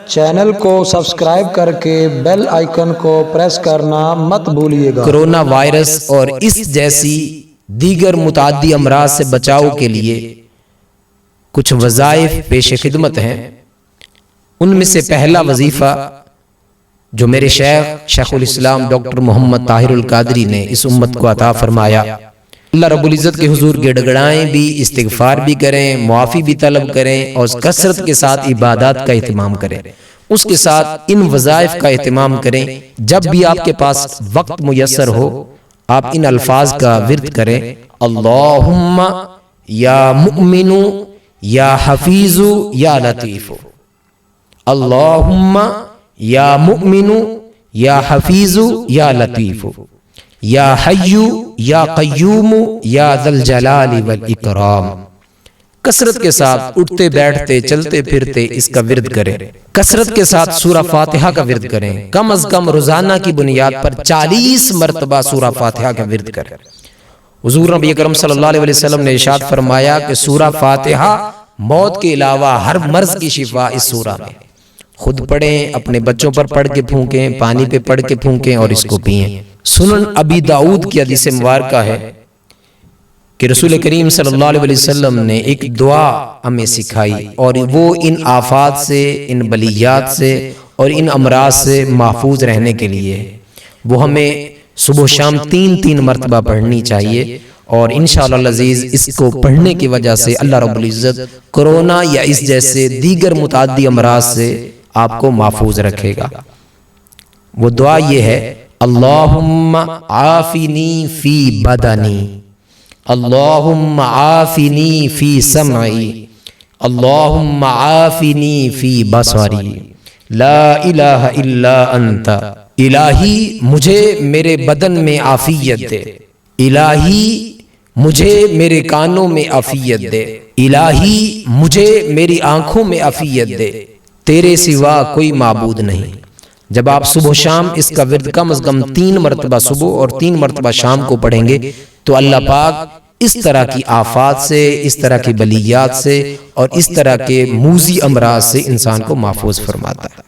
Channel کو subscribe کر کے بیل آئیکن کو پریس کرنا مت بھولیے گا۔ کرونا وائرس اور اس جیسی دیگر متعدی امراض سے بچاؤ کے لیے کچھ وظائف پیش خدمت ہیں۔ ان میں سے پہلا وظیفہ جو میرے شیخ الاسلام ڈاکٹر محمد طاہر القادری نے اس امت کو عطا فرمایا، اللہ رب العزت کے حضور گڑ گڑائیں بھی، استغفار بھی کریں، معافی بھی طلب کریں اور کثرت کے ساتھ عبادات کا اہتمام کریں۔ اس کے ساتھ ان وظائف کا اہتمام کریں۔ جب بھی آپ کے پاس وقت میسر ہو آپ ان الفاظ کا ورد کریں: اللہم یا مؤمن یا حفیظ یا لطیف، اللہم یا مؤمن یا حفیظ یا لطیف، یا حی یا قیوم یا ذی الجلال والاکرام۔ کثرت کے ساتھ اٹھتے بیٹھتے چلتے پھرتے اس کا ورد کریں۔ کثرت کے ساتھ سورہ فاتحہ کا ورد کریں۔ کم از کم روزانہ کی بنیاد پر 40 مرتبہ سورہ فاتحہ کا ورد کریں۔ حضور نبی اکرم صلی اللہ علیہ وسلم نے ارشاد فرمایا کہ سورہ فاتحہ موت کے علاوہ ہر مرض کی شفا اس سورہ میں۔ خود پڑھیں، اپنے بچوں پر پڑھ کے پھونکیں، پانی پہ پڑھ کے پھونکیں اور اس کو پئیں۔ سنن ابی داؤد کی حدیث مبارکہ ہے کہ رسول کریم صلی اللہ علیہ وسلم نے ایک دعا ہمیں سکھائی، اور وہ ان آفات سے، ان بلیات سے اور ان امراض سے محفوظ رہنے کے لیے وہ ہمیں صبح و شام 3 مرتبہ پڑھنی چاہیے، اور انشاءاللہ العزیز اس کو پڑھنے کی وجہ سے اللہ رب العزت کرونا یا اس جیسے دیگر متعدی امراض سے آپ کو محفوظ رکھے گا۔ وہ دعا یہ ہے: اللہم عافنی فی بدنی، اللہم عافنی فی سمعی، اللہم عافنی فی بصری، لا الہ الا انت۔ الہی مجھے میرے بدن میں عافیت دے، الہی مجھے میرے کانوں میں عافیت دے، الہی مجھے میری آنکھوں میں عافیت دے، تیرے سوا کوئی معبود نہیں۔ جب آپ صبح و شام اس کا ورد کم از کم 3 مرتبہ صبح اور 3 مرتبہ شام کو پڑھیں گے تو اللہ پاک اس طرح کی آفات سے، اس طرح کی بلیات سے اور اس طرح کے موذی امراض سے انسان کو محفوظ فرماتا ہے۔